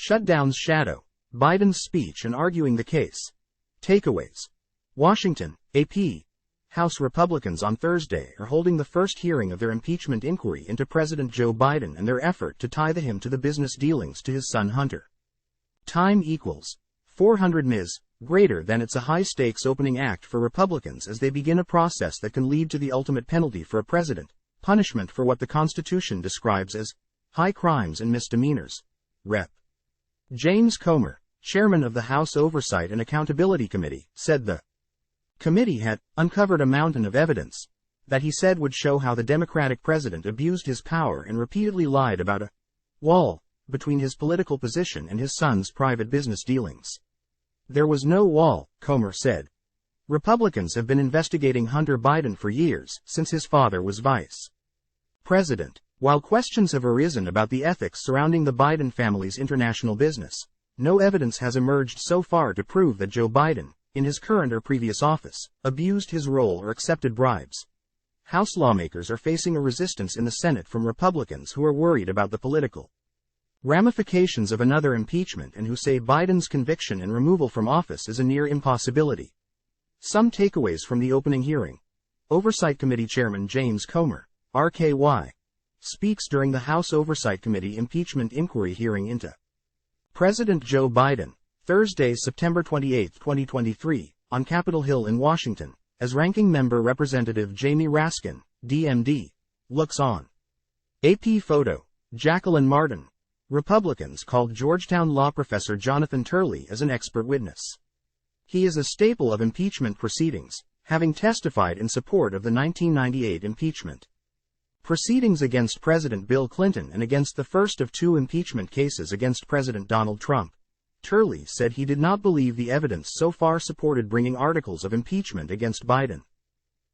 Shutdown's shadow, Biden's speech and arguing the case. Takeaways. Washington, AP. House Republicans on Thursday are holding the first hearing of their impeachment inquiry into President Joe Biden and their effort to tie him to the business dealings to his son Hunter. Time equals 400 ms. Greater than. It's a high-stakes opening act for Republicans as they begin a process that can lead to the ultimate penalty for a president, punishment for what the Constitution describes as high crimes and misdemeanors. Rep. James Comer, chairman of the House Oversight and Accountability Committee, said the committee had uncovered a mountain of evidence that he said would show how the Democratic president abused his power and repeatedly lied about a wall between his political position and his son's private business dealings. There was no wall, Comer said. Republicans have been investigating Hunter Biden for years, since his father was vice president. While questions have arisen about the ethics surrounding the Biden family's international business, no evidence has emerged so far to prove that Joe Biden, in his current or previous office, abused his role or accepted bribes. House lawmakers are facing a resistance in the Senate from Republicans who are worried about the political ramifications of another impeachment and who say Biden's conviction and removal from office is a near impossibility. Some takeaways from the opening hearing. Oversight Committee Chairman James Comer, RKY, speaks during the House Oversight Committee impeachment inquiry hearing into President Joe Biden, Thursday, September 28, 2023, on Capitol Hill in Washington, as Ranking Member Representative Jamie Raskin, DMD, looks on. AP photo, Jacqueline Martin. Republicans called Georgetown law professor Jonathan Turley as an expert witness. He is a staple of impeachment proceedings, having testified in support of the 1998 impeachment proceedings against President Bill Clinton and against the first of two impeachment cases against President Donald Trump. Turley said he did not believe the evidence so far supported bringing articles of impeachment against Biden.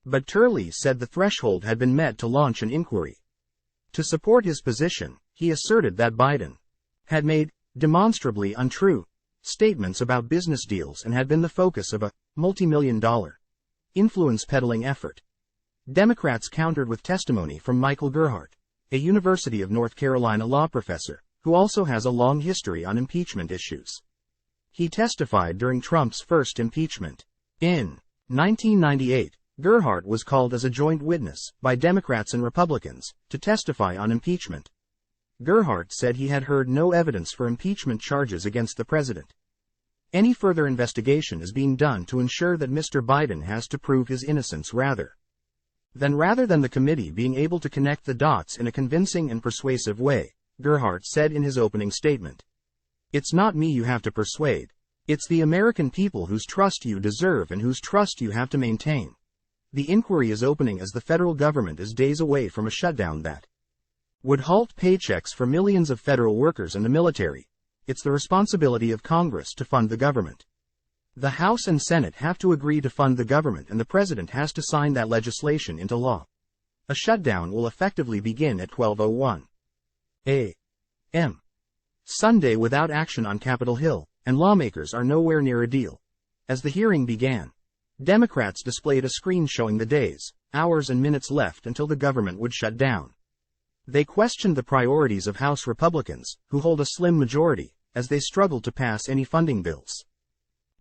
But Turley said the threshold had been met to launch an inquiry. To support his position, he asserted that Biden had made demonstrably untrue statements about business deals and had been the focus of a multi-million-dollar influence peddling effort. Democrats countered with testimony from Michael Gerhardt, a University of North Carolina law professor, who also has a long history on impeachment issues. He testified during Trump's first impeachment. In 1998, Gerhardt was called as a joint witness by Democrats and Republicans to testify on impeachment. Gerhardt said he had heard no evidence for impeachment charges against the president. Any further investigation is being done to ensure that Mr. Biden has to prove his innocence rather than the committee being able to connect the dots in a convincing and persuasive way, Gerhardt said in his opening statement. It's not me you have to persuade. It's the American people whose trust you deserve and whose trust you have to maintain. The inquiry is opening as the federal government is days away from a shutdown that would halt paychecks for millions of federal workers and the military. It's the responsibility of Congress to fund the government. The House and Senate have to agree to fund the government and the President has to sign that legislation into law. A shutdown will effectively begin at 12:01 a.m. Sunday without action on Capitol Hill, and lawmakers are nowhere near a deal. As the hearing began, Democrats displayed a screen showing the days, hours and minutes left until the government would shut down. They questioned the priorities of House Republicans, who hold a slim majority, as they struggle to pass any funding bills.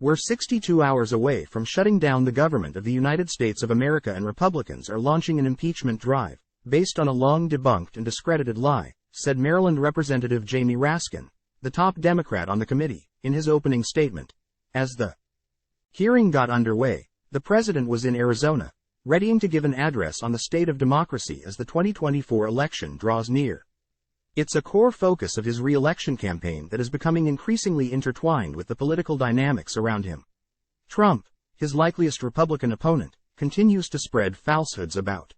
We're 62 hours away from shutting down the government of the United States of America, and Republicans are launching an impeachment drive, based on a long-debunked and discredited lie, said Maryland Representative Jamie Raskin, the top Democrat on the committee, in his opening statement. As the hearing got underway, the president was in Arizona, readying to give an address on the state of democracy as the 2024 election draws near. It's a core focus of his re-election campaign that is becoming increasingly intertwined with the political dynamics around him. Trump, his likeliest Republican opponent, continues to spread falsehoods about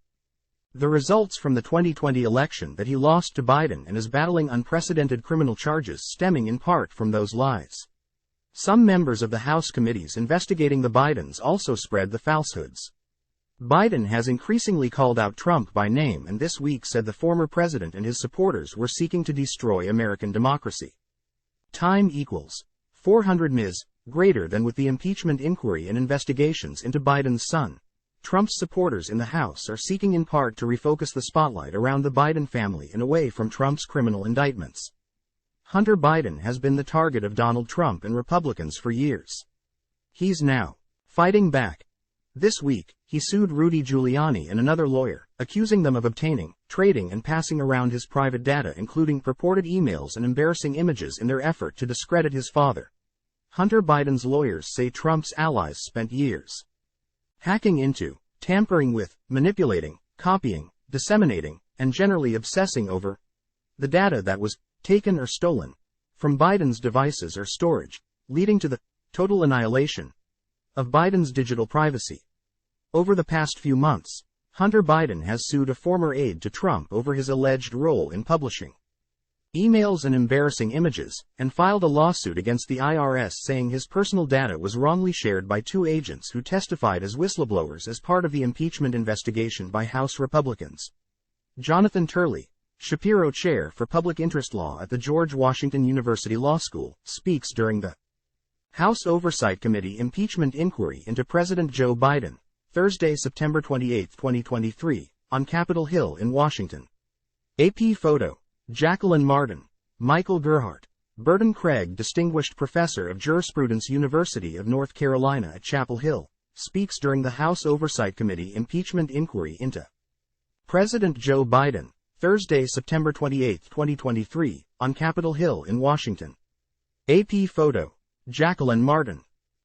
the results from the 2020 election that he lost to Biden and is battling unprecedented criminal charges stemming in part from those lies. Some members of the House committees investigating the Bidens also spread the falsehoods. Biden has increasingly called out Trump by name and this week said the former president and his supporters were seeking to destroy American democracy. Time equals 400 ms. Greater than with the impeachment inquiry and investigations into Biden's son. Trump's supporters in the House are seeking in part to refocus the spotlight around the Biden family and away from Trump's criminal indictments. Hunter Biden has been the target of Donald Trump and Republicans for years. He's now fighting back. This week, he sued Rudy Giuliani and another lawyer, accusing them of obtaining, trading and passing around his private data, including purported emails and embarrassing images, in their effort to discredit his father. Hunter Biden's lawyers say Trump's allies spent years hacking into, tampering with, manipulating, copying, disseminating, and generally obsessing over the data that was taken or stolen from Biden's devices or storage, leading to the total annihilation of Biden's digital privacy. Over the past few months, Hunter Biden has sued a former aide to Trump over his alleged role in publishing emails and embarrassing images, and filed a lawsuit against the IRS saying his personal data was wrongly shared by two agents who testified as whistleblowers as part of the impeachment investigation by House Republicans. Jonathan Turley, Shapiro Chair for Public Interest Law at the George Washington University Law School, speaks during the House Oversight Committee impeachment inquiry into President Joe Biden, Thursday, September 28, 2023, on Capitol Hill in Washington. AP photo. Jacqueline Martin, Michael Gerhardt, Burton Craig, Distinguished Professor of Jurisprudence, University of North Carolina at Chapel Hill, speaks during the House Oversight Committee impeachment inquiry into President Joe Biden, Thursday, September 28, 2023, on Capitol Hill in Washington. AP photo. Jacqueline Martin.